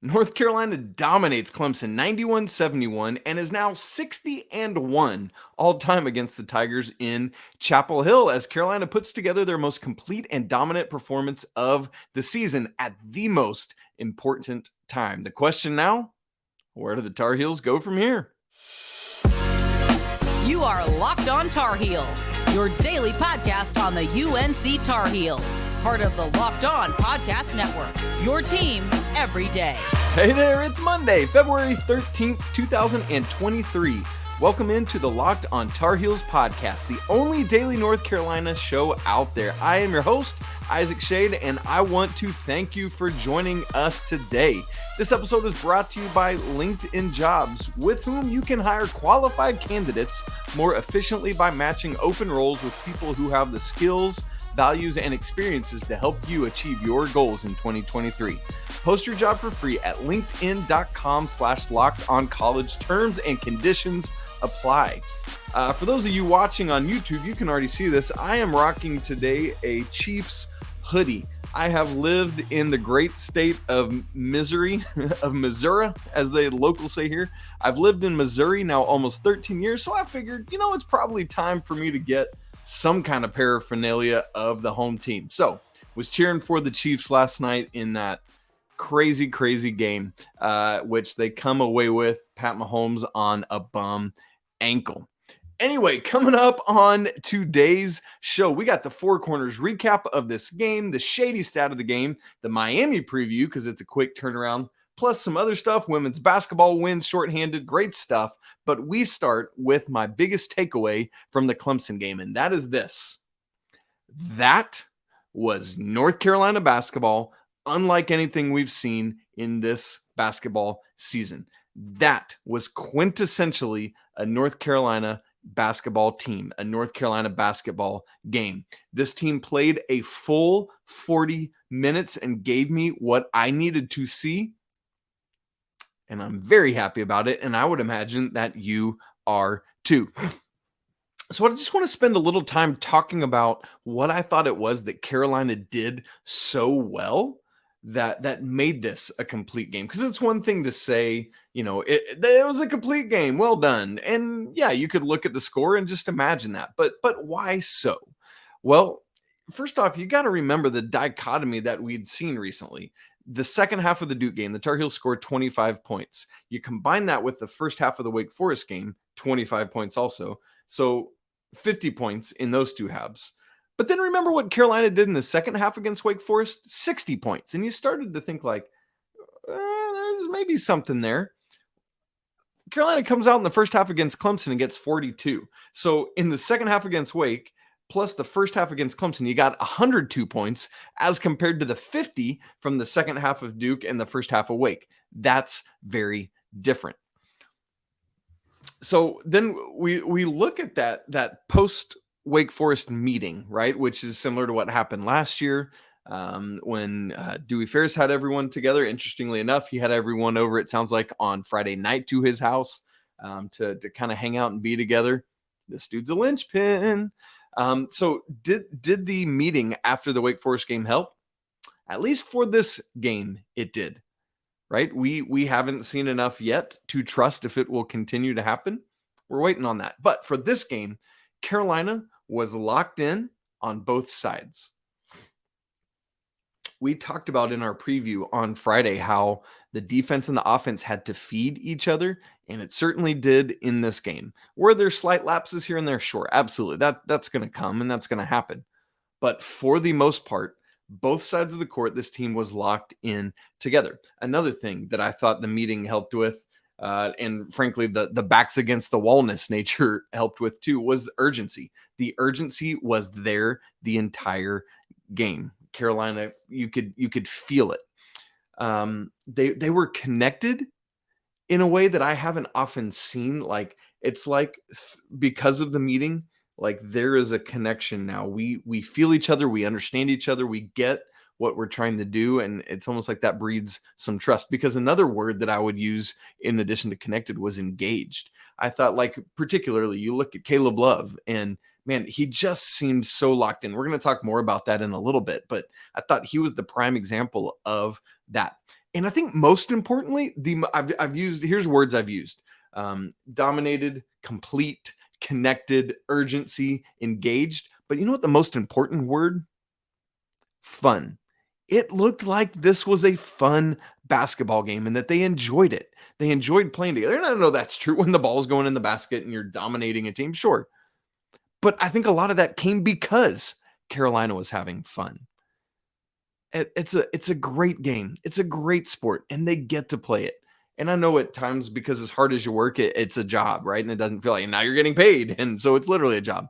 North Carolina dominates Clemson 91-71 and is now 60-1 all-time against the Tigers in Chapel Hill as Carolina puts together their most complete and dominant performance of the season at the most important time. The question now, where do the Tar Heels go from here? You are Locked On Tar Heels, your daily podcast on the UNC Tar Heels. Part of the Locked On Podcast Network, your team every day. Hey there, it's Monday, February 13th, 2023. Welcome into the Locked On Tar Heels podcast, the only daily North Carolina show out there. I am your host, Isaac Shady, and I want to thank you for joining us today. This episode is brought to you by LinkedIn Jobs, with whom you can hire qualified candidates more efficiently by matching open roles with people who have the skills, values, and experiences to help you achieve your goals in 2023. Post your job for free at linkedin.com/lockedoncollege. Terms and conditions apply. For those of you watching on YouTube, you can already see this. I am rocking today a Chiefs hoodie. I have lived in the great state of Missouri, as the locals say here. I've lived in Missouri now almost 13 years, so I figured, it's probably time for me to get some kind of paraphernalia of the home team. So, was cheering for the Chiefs last night in that crazy game, which they come away with Pat Mahomes on a bum ankle. Anyway, coming up on today's show, we got the Four Corners recap of this game, the Shady stat of the game, the Miami preview, because it's a quick turnaround, plus some other stuff, women's basketball wins, shorthanded, great stuff. But we start with my biggest takeaway from the Clemson game, and that is this. That was North Carolina basketball, unlike anything we've seen in this basketball season. That was quintessentially a North Carolina basketball team, a North Carolina basketball game. This team played a full 40 minutes and gave me what I needed to see. And I'm very happy about it. And I would imagine that you are too. So I just want to spend a little time talking about what I thought it was that Carolina did so well that made this a complete game. Because it's one thing to say, it was a complete game. Well done. And yeah, you could look at the score and just imagine that. But why so? Well, first off, you got to remember the dichotomy that we'd seen recently. The second half of the Duke game, the Tar Heels scored 25 points. You combine that with the first half of the Wake Forest game, 25 points also. So 50 points in those two halves. But then remember what Carolina did in the second half against Wake Forest? 60 points. And you started to think like, there's maybe something there. Carolina comes out in the first half against Clemson and gets 42. So in the second half against Wake, plus the first half against Clemson, you got 102 points as compared to the 50 from the second half of Duke and the first half of Wake. That's very different. So then we look at that post Wake Forest meeting, right? Which is similar to what happened last year when Dewey Ferris had everyone together. Interestingly enough, he had everyone over, it sounds like, on Friday night to his house to kind of hang out and be together. This dude's a linchpin. So did the meeting after the Wake Forest game help? At least for this game, it did, right? We haven't seen enough yet to trust if it will continue to happen. We're waiting on that. But for this game, Carolina was locked in on both sides. We talked about in our preview on Friday how the defense and the offense had to feed each other, and it certainly did in this game. Were there slight lapses here and there? Sure, absolutely. That's going to come and that's going to happen. But for the most part, both sides of the court, this team was locked in together. Another thing that I thought the meeting helped with, and frankly, the backs against the wallness nature helped with too, was the urgency. The urgency was there the entire game. Carolina, you could feel it. They were connected in a way that I haven't often seen. Like, it's like because of the meeting, like there is a connection now. We feel each other, we understand each other, we get what we're trying to do, and it's almost like that breeds some trust. Because another word that I would use in addition to connected was engaged. I thought, like, particularly you look at Caleb Love, and man, he just seemed so locked in. We're going to talk more about that in a little bit, but I thought he was the prime example of that. And I think most importantly, here's words I've used: dominated, complete, connected, urgency, engaged. But you know what the most important word? Fun. It looked like this was a fun basketball game and that they enjoyed it. They enjoyed playing together. And I know that's true when the ball's going in the basket and you're dominating a team, sure. But I think a lot of that came because Carolina was having fun. It's a great game. It's a great sport, and they get to play it. And I know at times, because as hard as you work, it's a job, right? And it doesn't feel like now you're getting paid. And so it's literally a job.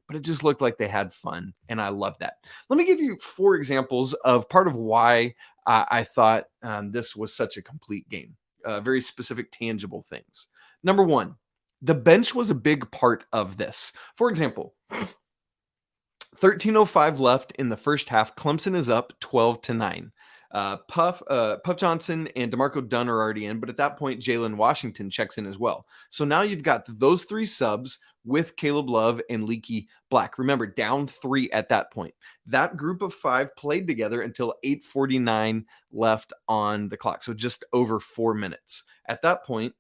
But it just looked like they had fun, and I love that. Let me give you 4 examples of part of why I thought this was such a complete game. Very specific, tangible things. Number 1, the bench was a big part of this. For example, 13:05 left in the first half. Clemson is up 12-9. Puff Johnson and DeMarco Dunn are already in, but at that point, Jalen Washington checks in as well. So now you've got those 3 subs with Caleb Love and Leaky Black. Remember, down 3 at that point. That group of 5 played together until 8:49 left on the clock, so just over 4 minutes. At that point,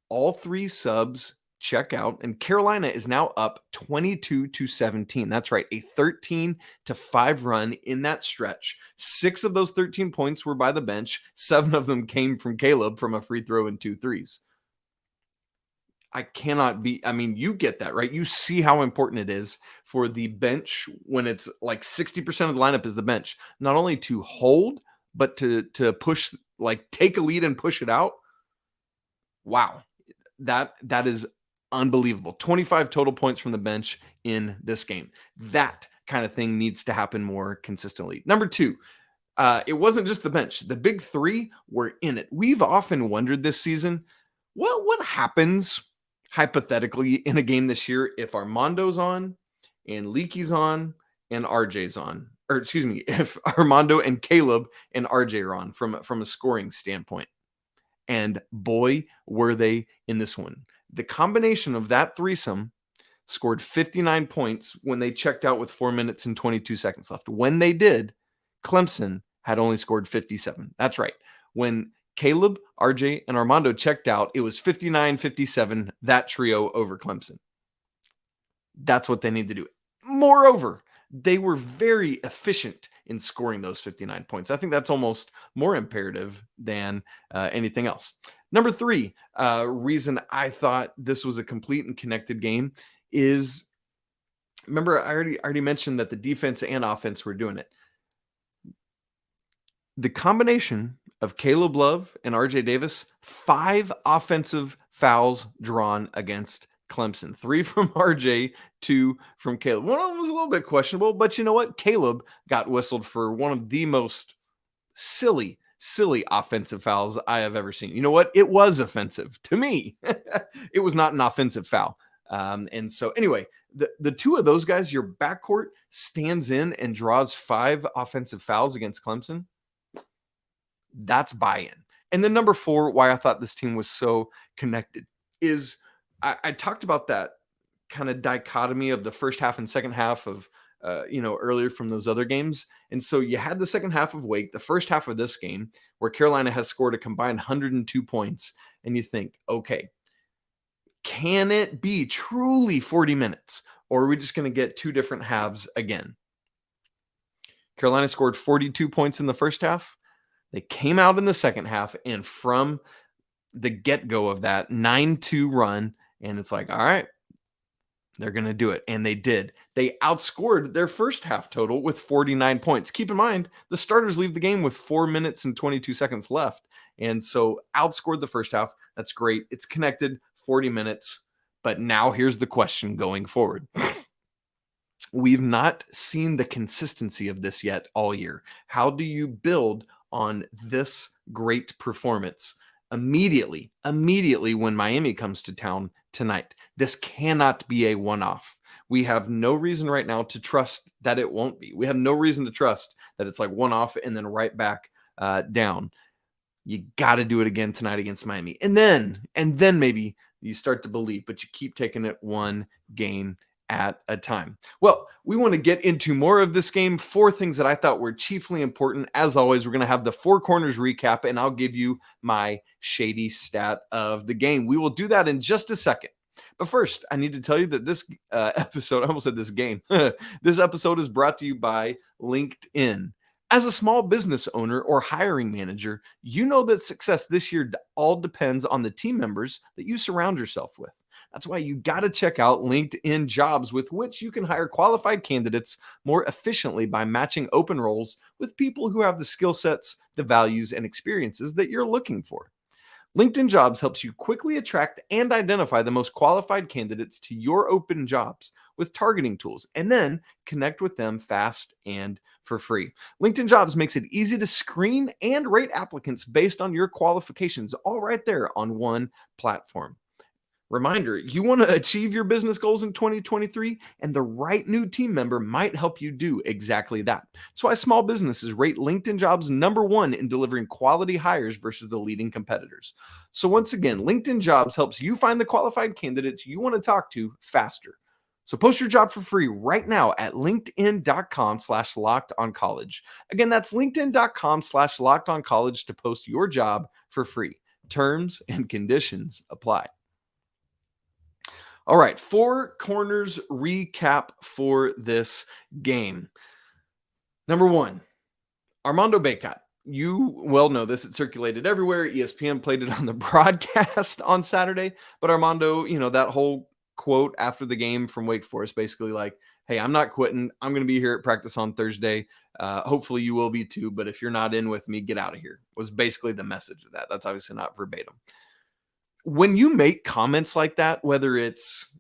all 3 subs check out, and Carolina is now up 22-17. That's right, a 13-5 run in that stretch. 6 of those 13 points were by the bench. 7 of them came from Caleb from a free throw and 2 threes. You get that, right? You see how important it is for the bench when it's like 60% of the lineup is the bench, not only to hold, but to push, like take a lead and push it out. Wow. That is unbelievable. 25 total points from the bench in this game. That kind of thing needs to happen more consistently. Number 2, it wasn't just the bench. The big 3 were in it. We've often wondered this season, what happens hypothetically in a game this year if Armando's on and Leaky's on and RJ's on, or excuse me, if Armando and Caleb and RJ are on from a scoring standpoint. And boy, were they in this one. The combination of that threesome scored 59 points when they checked out with 4 minutes and 22 seconds left. When they did, Clemson had only scored 57. That's right. When Caleb, RJ, and Armando checked out, it was 59-57, that trio over Clemson. That's what they need to do. Moreover, they were very efficient in scoring those 59 points. I think that's almost more imperative than anything else. Number 3, reason I thought this was a complete and connected game is, remember, I already mentioned that the defense and offense were doing it. The combination of Caleb Love and RJ Davis, 5 offensive fouls drawn against Clemson. 3 from RJ, 2 from Caleb. One of them was a little bit questionable, but you know what? Caleb got whistled for one of the most silly offensive fouls I have ever seen. You know what? It was offensive to me. It was not an offensive foul. And so anyway, the 2 of those guys, your backcourt stands in and draws 5 offensive fouls against Clemson. That's buy-in. And then number 4, why I thought this team was so connected is I talked about that kind of dichotomy of the first half and second half of, earlier from those other games. And so you had the second half of Wake, the first half of this game, where Carolina has scored a combined 102 points. And you think, okay, can it be truly 40 minutes? Or are we just going to get 2 different halves again? Carolina scored 42 points in the first half. They came out in the second half, and from the get-go of that 9-2 run, and it's like, all right, they're going to do it. And they did. They outscored their first half total with 49 points. Keep in mind, the starters leave the game with 4 minutes and 22 seconds left. And so outscored the first half. That's great. It's connected, 40 minutes. But now here's the question going forward. We've not seen the consistency of this yet all year. How do you build on this great performance immediately when Miami comes to town tonight? This cannot be a one-off. We have no reason right now to trust that it won't be. We have no reason to trust that it's like one-off and then right back down. You got to do it again tonight against Miami. And then maybe you start to believe, but you keep taking it one game at a time. Well, we want to get into more of this game. 4 things that I thought were chiefly important. As always, we're going to have the 4 corners recap, and I'll give you my Shady stat of the game. We will do that in just a second. But first, I need to tell you that this episode, I almost said this game, this episode is brought to you by LinkedIn. As a small business owner or hiring manager, you know that success this year all depends on the team members that you surround yourself with. That's why you got to check out LinkedIn Jobs, with which you can hire qualified candidates more efficiently by matching open roles with people who have the skill sets, the values, and experiences that you're looking for. LinkedIn Jobs helps you quickly attract and identify the most qualified candidates to your open jobs with targeting tools, and then connect with them fast and for free. LinkedIn Jobs makes it easy to screen and rate applicants based on your qualifications, all right there on one platform. Reminder, you want to achieve your business goals in 2023, and the right new team member might help you do exactly that. That's why small businesses rate LinkedIn Jobs #1 in delivering quality hires versus the leading competitors. So once again, LinkedIn Jobs helps you find the qualified candidates you want to talk to faster. So post your job for free right now at linkedin.com/lockedoncollege. Again, that's linkedin.com/lockedoncollege to post your job for free. Terms and conditions apply. All right, 4 corners recap for this game. Number 1, Armando Bacot. You well know this. It circulated everywhere. ESPN played it on the broadcast on Saturday. But Armando, that whole quote after the game from Wake Forest, basically like, hey, I'm not quitting. I'm going to be here at practice on Thursday. Hopefully you will be too. But if you're not in with me, get out of here, was basically the message of that. That's obviously not verbatim. When you make comments like that, whether it's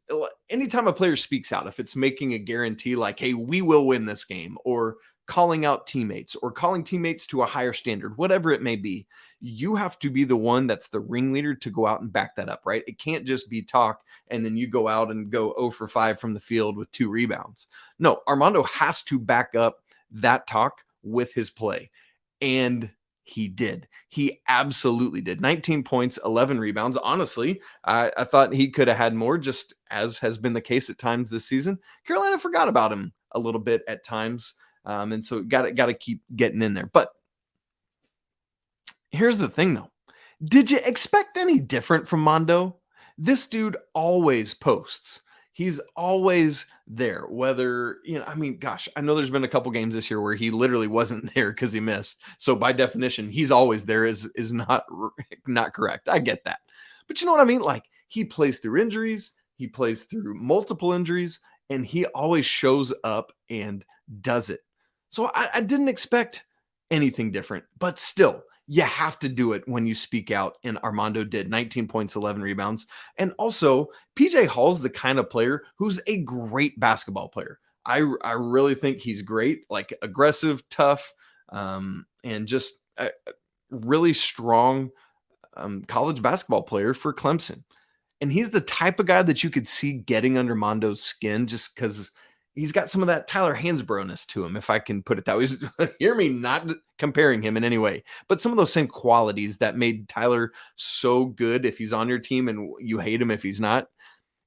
anytime a player speaks out, if it's making a guarantee like, hey, we will win this game, or calling out teammates, or calling teammates to a higher standard, whatever it may be, you have to be the one that's the ringleader to go out and back that up, right? It can't just be talk and then you go out and go 0 for 5 from the field with 2 rebounds. No, Armando has to back up that talk with his play. And he did. He absolutely did. 19 points, 11 rebounds. Honestly, I thought he could have had more, just as has been the case at times this season. Carolina forgot about him a little bit at times. And so got to keep getting in there. But here's the thing, though. Did you expect any different from Mondo? This dude always posts. He's always there, whether, gosh, I know there's been a couple games this year where he literally wasn't there because he missed. So by definition, he's always there is not correct. I get that. But you know what I mean? Like, he plays through injuries. He plays through multiple injuries, and he always shows up and does it. So I didn't expect anything different, but still, you have to do it when you speak out, and Armando did. 19 points, 11 rebounds. And also, PJ Hall's the kind of player who's a great basketball player. I really think he's great, like aggressive, tough, and just a really strong college basketball player for Clemson. And he's the type of guy that you could see getting under Mondo's skin just because he's got some of that Tyler Hansbrough-ness to him, if I can put it that way. Hear me not comparing him in any way, but some of those same qualities that made Tyler so good if he's on your team and you hate him if he's not.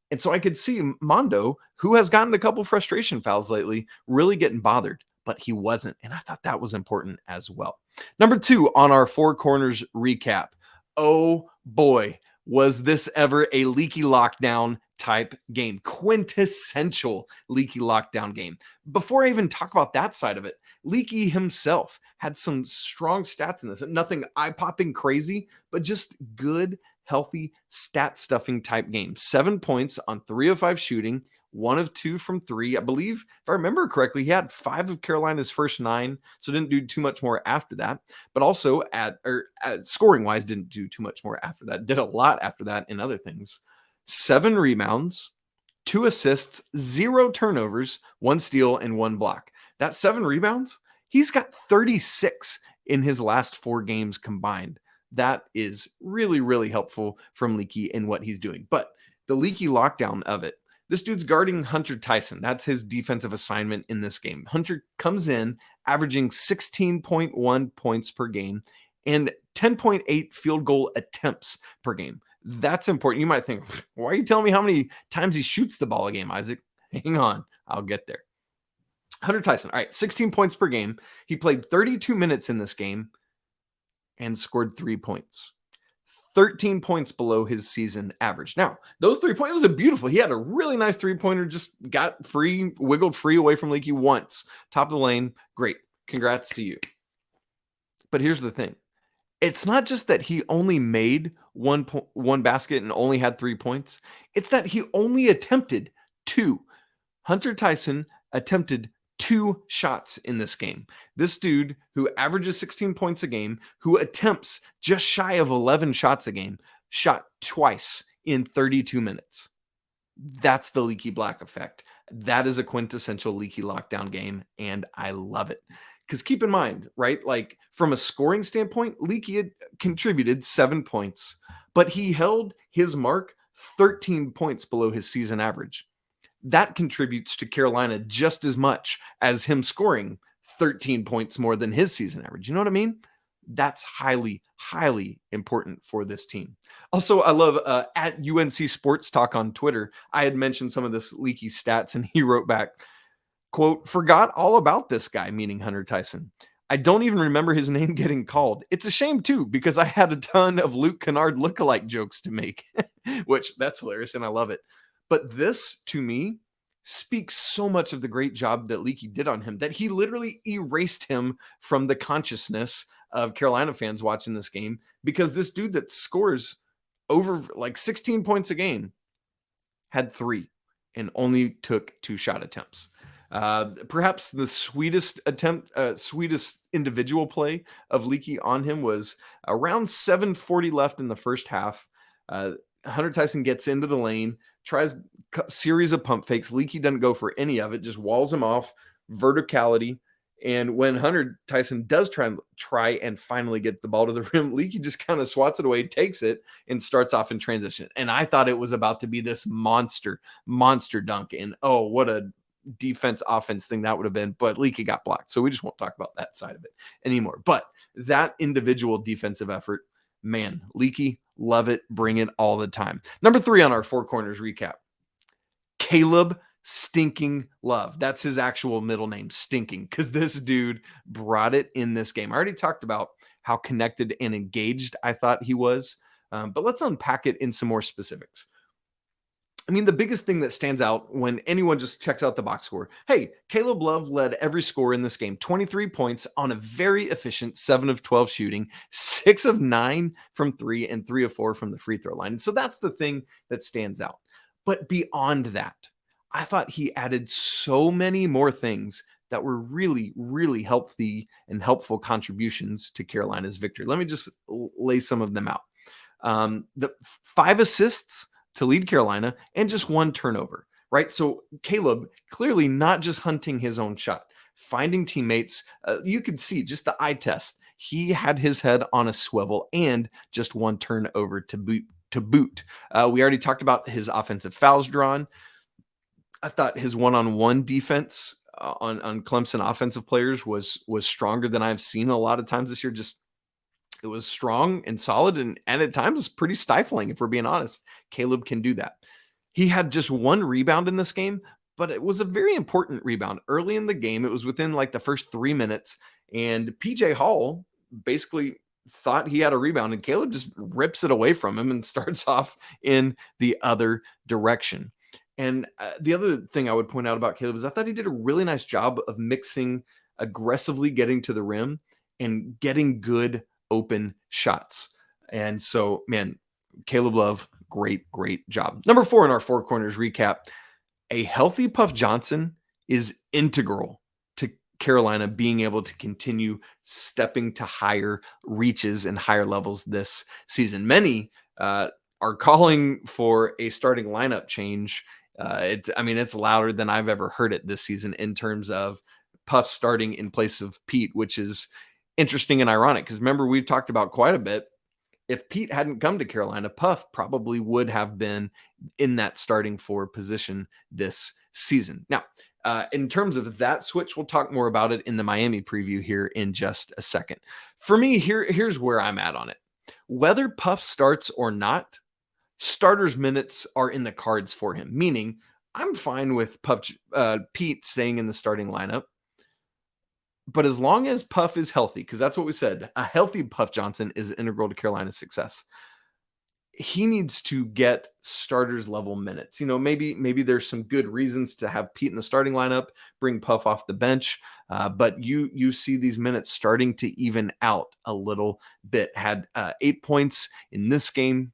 And so I could see Mondo, who has gotten a couple frustration fouls lately, really getting bothered, but he wasn't. And I thought that was important as well. Number 2 on our 4 corners recap. Oh boy, was this ever a Leaky lockdown type game. Quintessential Leaky lockdown game. Before I even talk about that side of it, Leaky himself had some strong stats in this. Nothing eye-popping crazy, but just good, healthy, stat-stuffing type game. 7 points on 3 of 5 shooting, 1 of 2 from 3. I believe, if I remember correctly, he had 5 of Carolina's first 9, so didn't do too much more after that. But also, scoring-wise, didn't do too much more after that. Did a lot after that in other things. 7 rebounds, 2 assists, 0 turnovers, 1 steal, and 1 block. That 7 rebounds, he's got 36 in his last 4 games combined. That is really, really helpful from Leaky in what he's doing. But the Leaky lockdown of it, this dude's guarding Hunter Tyson. That's his defensive assignment in this game. Hunter comes in averaging 16.1 points per game and 10.8 field goal attempts per game. That's important. You might think, why are you telling me how many times he shoots the ball a game, Isaac? Hang on, I'll get there. Hunter Tyson, all right, 16 points per game. He played 32 minutes in this game and scored 3 points. 13 points below his season average. Now, those 3 points, it was a beautiful. He had a really nice 3-pointer, just got free, wiggled free away from Leaky once. Top of the lane, great. Congrats to you. But here's the thing. It's not just that he only made one basket and only had 3 points. It's that he only attempted 2. Hunter Tyson attempted 2 shots in this game. This dude who averages 16 points a game, who attempts just shy of 11 shots a game, shot twice in 32 minutes. That's the Leaky Black effect. That is a quintessential Leaky lockdown game, and I love it. Because keep in mind, right, like from a scoring standpoint, Leaky had contributed 7 points, but he held his mark 13 points below his season average. That contributes to Carolina just as much as him scoring 13 points more than his season average. You know what I mean? That's highly, highly important for this team. Also, I love at UNC Sports Talk on Twitter, I had mentioned some of this Leaky stats, and he wrote back, quote, "Forgot all about this guy," meaning Hunter Tyson. "I don't even remember his name getting called. It's a shame, too, because I had a ton of Luke Kennard lookalike jokes to make," which that's hilarious, and I love it. But this, to me, speaks so much of the great job that Leaky did on him that he literally erased him from the consciousness of Carolina fans watching this game, because this dude that scores over like 16 points a game had 3 and only took 2 shot attempts. Perhaps the sweetest individual play of Leaky on him was around 7:40 left in the first half. Hunter Tyson gets into the lane, tries a series of pump fakes. Leaky doesn't go for any of it, just walls him off, verticality. And when Hunter Tyson does try and finally get the ball to the rim, Leaky just kind of swats it away, takes it, and starts off in transition. And I thought it was about to be this monster dunk. And oh, what a defense offense thing that would have been. But Leaky got blocked, so we just won't talk about that side of it anymore. But that individual defensive effort, man, Leaky, love it, bring it all the time. Number 3 on our Four Corners recap, Caleb Stinking Love. That's his actual middle name, Stinking, because this dude brought it in this game. I already talked about how connected and engaged I thought he was, but let's unpack it in some more specifics. I mean, the biggest thing that stands out when anyone just checks out the box score, hey, Caleb Love led every score in this game, 23 points on a very efficient 7 of 12 shooting, 6 of 9 from 3, and 3 of 4 from the free throw line. And so that's the thing that stands out. But beyond that, I thought he added so many more things that were really, really healthy and helpful contributions to Carolina's victory. Let me just lay some of them out. The 5 assists to lead Carolina and just 1 turnover, right? So Caleb clearly not just hunting his own shot, finding teammates. You could see just the eye test. He had his head on a swivel and just 1 turnover to boot. We already talked about his offensive fouls drawn. I thought his one-on-one defense on Clemson offensive players was stronger than I've seen a lot of times this year. Just it was strong and solid, and at times pretty stifling, if we're being honest. Caleb can do that. He had just 1 rebound in this game, but it was a very important rebound. Early in the game, it was within like the first 3 minutes, and PJ Hall basically thought he had a rebound, and Caleb just rips it away from him and starts off in the other direction. And the other thing I would point out about Caleb is I thought he did a really nice job of mixing aggressively getting to the rim and getting good open shots. And so, man, Caleb Love, great job. Number 4 in our Four Corners recap, a healthy Puff Johnson is integral to Carolina being able to continue stepping to higher reaches and higher levels this season. Many are calling for a starting lineup change. It's louder than I've ever heard it this season in terms of Puff starting in place of Pete, which is interesting and ironic because remember, we've talked about quite a bit. If Pete hadn't come to Carolina, Puff probably would have been in that starting 4 position this season. Now, in terms of that switch, we'll talk more about it in the Miami preview here in just a second. For me, here's where I'm at on it. Whether Puff starts or not, starters minutes are in the cards for him, meaning I'm fine with Pete staying in the starting lineup. But as long as Puff is healthy, because that's what we said, a healthy Puff Johnson is integral to Carolina's success. He needs to get starters level minutes. Maybe there's some good reasons to have Pete in the starting lineup, bring Puff off the bench. But you see these minutes starting to even out a little bit. Had 8 points in this game,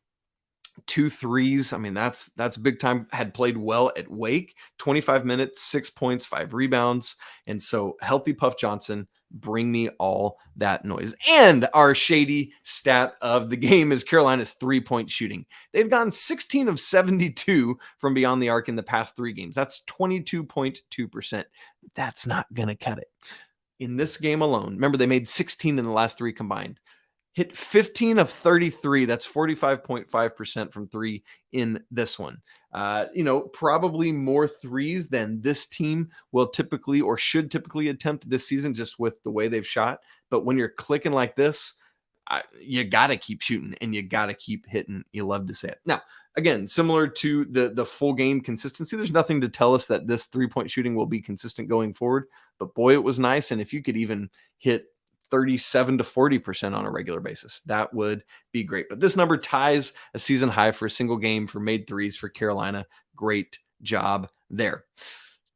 2 threes. I mean, that's big time. Had played well at Wake, 25 minutes, 6 points, 5 rebounds. And so healthy Puff Johnson, bring me all that noise. And our shady stat of the game is Carolina's 3-point shooting. They've gone 16 of 72 from beyond the arc in the past 3 games. That's 22.2%. That's not going to cut it. In this game alone, remember they made 16 in the last 3 combined. Hit 15 of 33. That's 45.5% from 3 in this one. Probably more threes than this team will typically or should typically attempt this season, just with the way they've shot. But when you're clicking like this, you got to keep shooting and you got to keep hitting. You love to say it. Now, again, similar to the full game consistency, there's nothing to tell us that this 3-point shooting will be consistent going forward. But boy, it was nice. And if you could even hit 37 to 40% on a regular basis, that would be great. But this number ties a season high for a single game for made threes for Carolina. Great job there.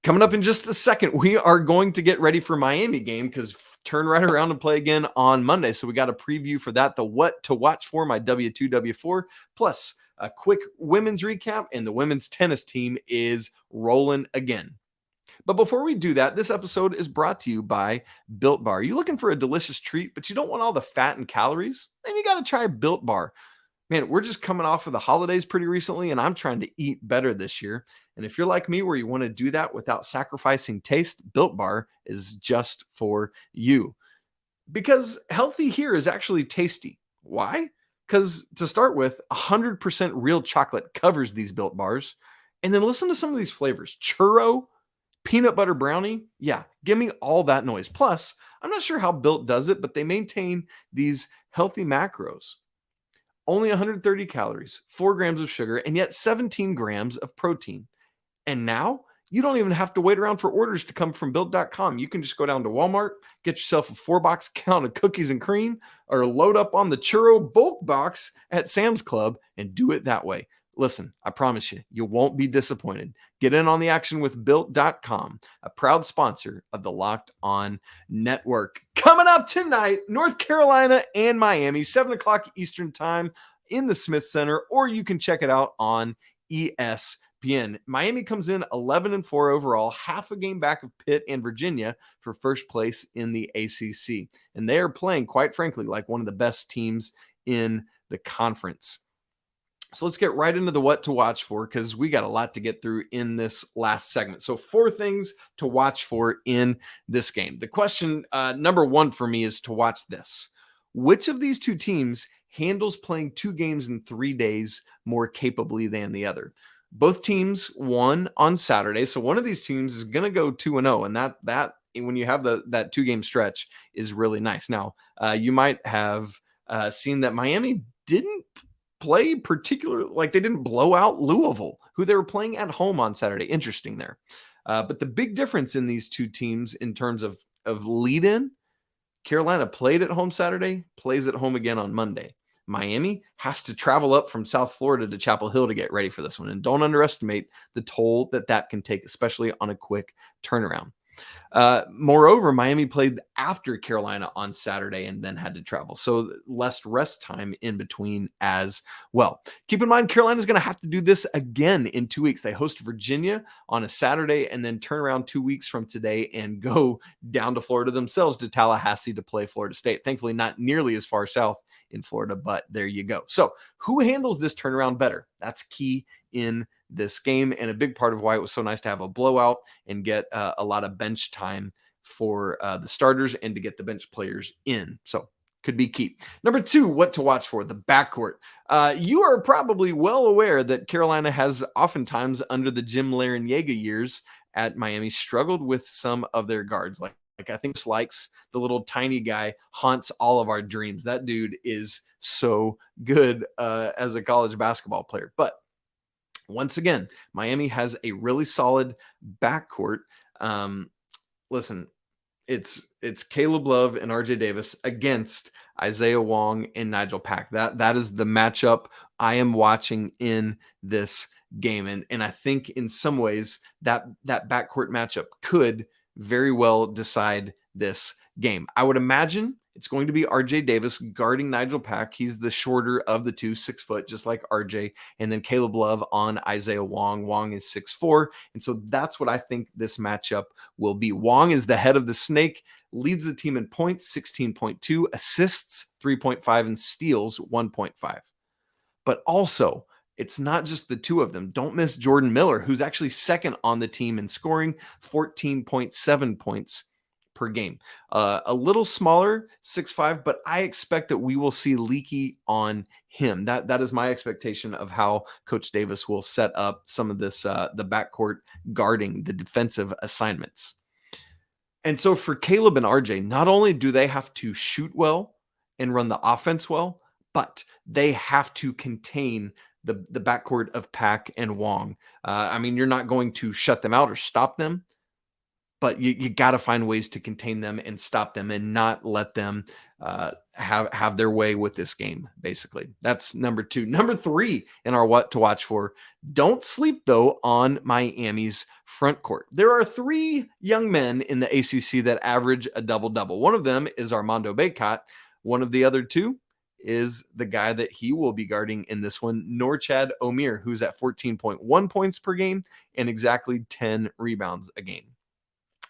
Coming up in just a second, we are going to get ready for Miami game because turn right around and play again on Monday. So we got a preview for that, the what to watch for, my W2, W4, plus a quick women's recap, and the women's tennis team is rolling again. But before we do that, this episode is brought to you by Built Bar. You looking for a delicious treat, but you don't want all the fat and calories? Then you got to try Built Bar. Man, we're just coming off of the holidays pretty recently, and I'm trying to eat better this year. And if you're like me, where you want to do that without sacrificing taste, Built Bar is just for you. Because healthy here is actually tasty. Why? Because to start with, 100% real chocolate covers these Built Bars. And then listen to some of these flavors. Churro, peanut butter brownie. Yeah, give me all that noise. Plus, I'm not sure how Built does it, but they maintain these healthy macros. Only 130 calories, 4 grams of sugar, and yet 17 grams of protein. And now you don't even have to wait around for orders to come from Built.com. You can just go down to Walmart, get yourself a 4-box count of cookies and cream, or load up on the churro bulk box at Sam's Club and do it that way. Listen, I promise you won't be disappointed. Get in on the action with Built.com, a proud sponsor of the Locked On Network. Coming up tonight, North Carolina and Miami, 7 o'clock Eastern time in the Smith Center, or you can check it out on ESPN. Miami comes in 11-4 overall, half a game back of Pitt and Virginia for first place in the ACC. And they are playing, quite frankly, like one of the best teams in the conference. So let's get right into the what to watch for, because we got a lot to get through in this last segment. So 4 things to watch for in this game. The question number 1 for me is to watch this. Which of these 2 teams handles playing 2 games in 3 days more capably than the other? Both teams won on Saturday. So one of these teams is going to go 2-0. And that when you have that 2-game stretch is really nice. Now, you might have seen that Miami didn't play they didn't blow out Louisville, who they were playing at home on Saturday. Interesting there. But the big difference in these 2 teams in terms of lead-in, Carolina played at home Saturday, plays at home again on Monday. Miami has to travel up from South Florida to Chapel Hill to get ready for this one. And don't underestimate the toll that can take, especially on a quick turnaround. Moreover, Miami played after Carolina on Saturday and then had to travel. So less rest time in between as well. Keep in mind, Carolina is going to have to do this again in 2 weeks. They host Virginia on a Saturday and then turn around 2 weeks from today and go down to Florida themselves to Tallahassee to play Florida State. Thankfully, not nearly as far south in Florida, but there you go. So who handles this turnaround better? That's key in this game, and a big part of why it was so nice to have a blowout and get a lot of bench time for the starters and to get the bench players in. So could be key. Number 2, what to watch for, the backcourt. You are probably well aware that Carolina has oftentimes, under the Jim Larrañaga years at Miami, struggled with some of their guards. Like I think likes the little tiny guy haunts all of our dreams. That dude is so good as a college basketball player. But Once again, Miami has a really solid backcourt. Listen, it's Caleb Love and RJ Davis against Isaiah Wong and Nigel Pack. That is the matchup I am watching in this game. And I think in some ways that backcourt matchup could very well decide this game. I would imagine it's going to be RJ Davis guarding Nigel Pack. He's the shorter of the two, 6 foot, just like RJ. And then Caleb Love on Isaiah Wong. Wong is 6'4". And so that's what I think this matchup will be. Wong is the head of the snake, leads the team in points, 16.2, assists, 3.5, and steals, 1.5. But also, it's not just the two of them. Don't miss Jordan Miller, who's actually second on the team in scoring, 14.7 points per game. A little smaller, 6'5", but I expect that we will see Leaky on him. That is my expectation of how Coach Davis will set up some of this, the backcourt guarding, the defensive assignments. And so for Caleb and RJ, not only do they have to shoot well and run the offense well, but they have to contain the backcourt of Pack and Wong. I mean, you're not going to shut them out or stop them, but you got to find ways to contain them and stop them and not let them have their way with this game, basically. That's number 2. Number 3 in our what to watch for. Don't sleep, though, on Miami's front court. There are 3 young men in the ACC that average a double-double. One of them is Armando Bacot. One of the other 2 is the guy that he will be guarding in this one, Norchad Omier, who's at 14.1 points per game and exactly 10 rebounds a game.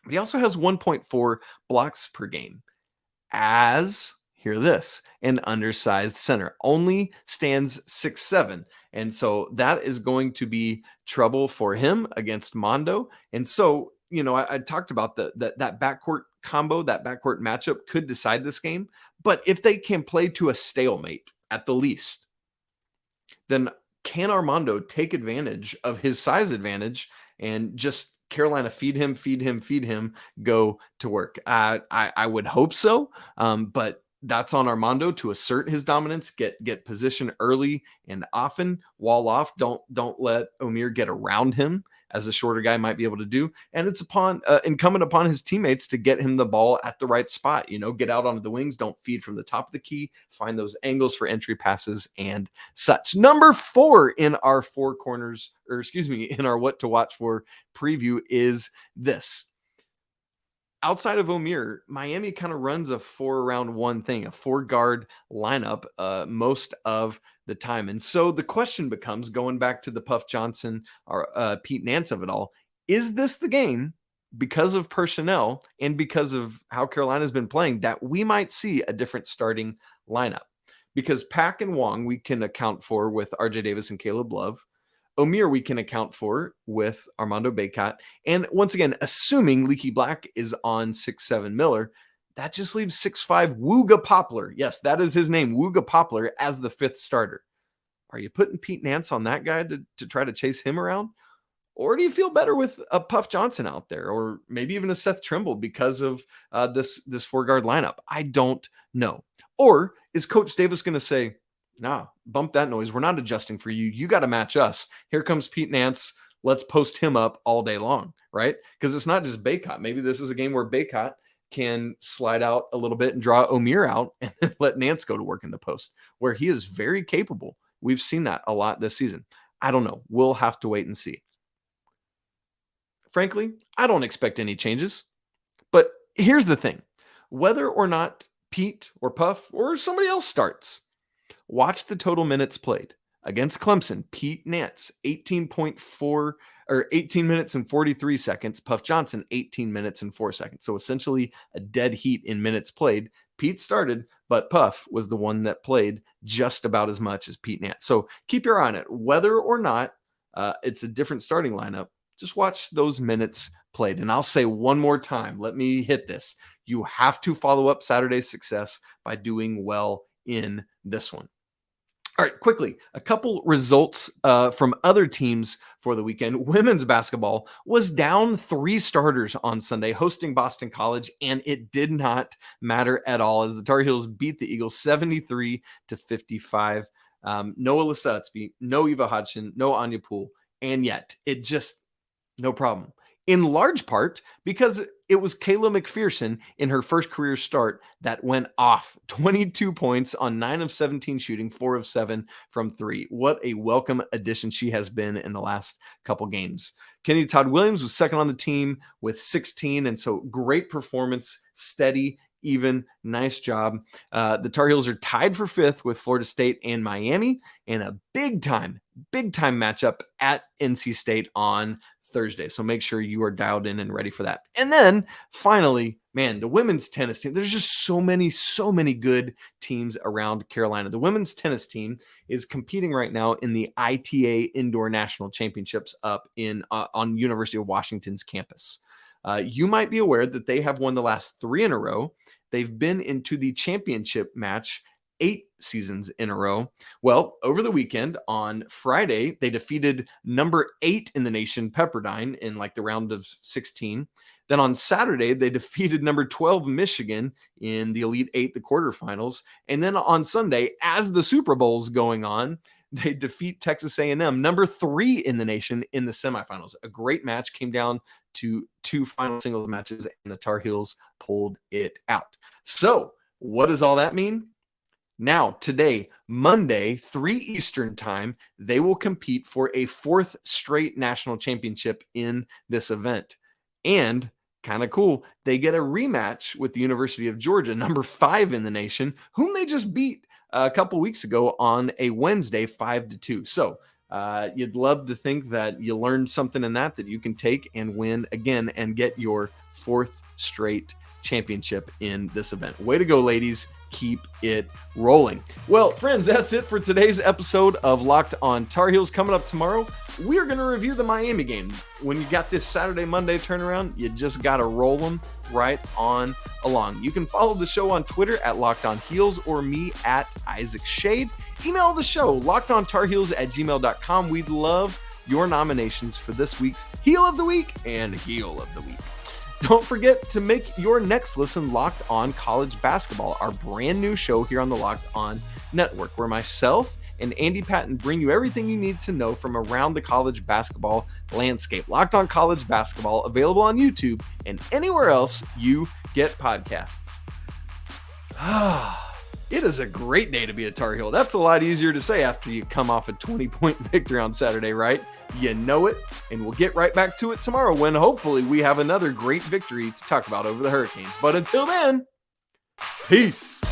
He also has 1.4 blocks per game as, hear this, an undersized center. Only stands 6'7". And so that is going to be trouble for him against Mondo. And so, you know, I talked about that backcourt combo, that backcourt matchup could decide this game. But if they can play to a stalemate at the least, then can Armando take advantage of his size advantage and just Carolina feed him, go to work? I would hope so, but that's on Armando to assert his dominance, get position early and often, wall off. Don't let Omier get around him, as a shorter guy might be able to do. And it's incumbent upon his teammates to get him the ball at the right spot. You know, get out onto the wings, don't feed from the top of the key, find those angles for entry passes and such. Number 4 in our in our what to watch for preview is this. Outside of Omier, Miami kind of runs a 4-round-1 thing, a 4-guard lineup most of the time. And so the question becomes, going back to the Puff Johnson or Pete Nance of it all, is this the game, because of personnel and because of how Carolina's been playing, that we might see a different starting lineup? Because Pack and Wong we can account for with RJ Davis and Caleb Love. Omier we can account for with Armando Bacot. And once again, assuming Leaky Black is on 6'7" Miller, that just leaves 6'5" Wooga Poplar. Yes, that is his name, Wooga Poplar, as the 5th starter. Are you putting Pete Nance on that guy to try to chase him around? Or do you feel better with a Puff Johnson out there, or maybe even a Seth Trimble because of this 4-guard lineup? I don't know. Or is Coach Davis going to say, nah, bump that noise. We're not adjusting for you. You got to match us. Here comes Pete Nance. Let's post him up all day long, right? Because it's not just Bacot. Maybe this is a game where Bacot can slide out a little bit and draw Omier out and then let Nance go to work in the post, where he is very capable. We've seen that a lot this season. I don't know. We'll have to wait and see. Frankly, I don't expect any changes. But here's the thing. Whether or not Pete or Puff or somebody else starts, watch the total minutes played. Against Clemson, Pete Nance, 18 minutes and 43 seconds. Puff Johnson, 18 minutes and 4 seconds. So essentially a dead heat in minutes played. Pete started, but Puff was the one that played just about as much as Pete Nance. So keep your eye on it. Whether or not it's a different starting lineup, just watch those minutes played. And I'll say one more time, let me hit this. You have to follow up Saturday's success by doing well in this one. All right, quickly, a couple results from other teams for the weekend. Women's basketball was down 3 starters on Sunday, hosting Boston College, and it did not matter at all as the Tar Heels beat the Eagles 73-55. No Alyssa Utsby, no Eva Hodgson, no Anya Poole. And yet it just, no problem. In large part because it was Kayla McPherson in her first career start that went off. 22 points on 9 of 17 shooting, 4 of 7 from 3. What a welcome addition she has been in the last couple games. Kennedy Todd Williams was second on the team with 16, and so great performance, steady, even, nice job. The Tar Heels are tied for 5th with Florida State and Miami, and a big time matchup at NC State on Thursday. So make sure you are dialed in and ready for that. And then finally, man, the women's tennis team. There's just so many good teams around Carolina. The women's tennis team is competing right now in the ITA Indoor National Championships up in on University of Washington's campus. You might be aware that they have won the last 3 in a row. They've been into the championship match 8 seasons in a row. Well, over the weekend on Friday, they defeated number 8 in the nation, Pepperdine, in like the round of 16. Then on Saturday, they defeated number 12, Michigan, in the Elite 8, the quarterfinals. And then on Sunday, as the Super Bowl's going on, they defeat Texas A&M, number 3 in the nation, in the semifinals. A great match, came down to 2 final singles matches, and the Tar Heels pulled it out. So what does all that mean? Now, today, Monday, 3 Eastern time, they will compete for a 4th straight national championship in this event. And kind of cool, they get a rematch with the University of Georgia, number 5 in the nation, whom they just beat a couple weeks ago on a Wednesday, 5-2. So you'd love to think that you learned something in that you can take and win again and get your 4th straight championship in this event. Way to go, ladies. Keep it rolling. Well, friends, that's it for today's episode of Locked on Tar Heels. Coming up tomorrow, we are going to review the Miami game. When you got this Saturday, Monday turnaround, you just got to roll them right on along. You can follow the show on Twitter at Locked on Heels or me at Isaac Shade. Email the show, lockedontarheels@gmail.com. We'd love your nominations for this week's Heel of the Week and Heel of the Week. Don't forget to make your next listen Locked on College Basketball, our brand new show here on the Locked on Network, where myself and Andy Patton bring you everything you need to know from around the college basketball landscape. Locked on College Basketball, available on YouTube and anywhere else you get podcasts. It is a great day to be a Tar Heel. That's a lot easier to say after you come off a 20-point victory on Saturday, right? You know it, and we'll get right back to it tomorrow when hopefully we have another great victory to talk about over the Hurricanes. But until then, peace.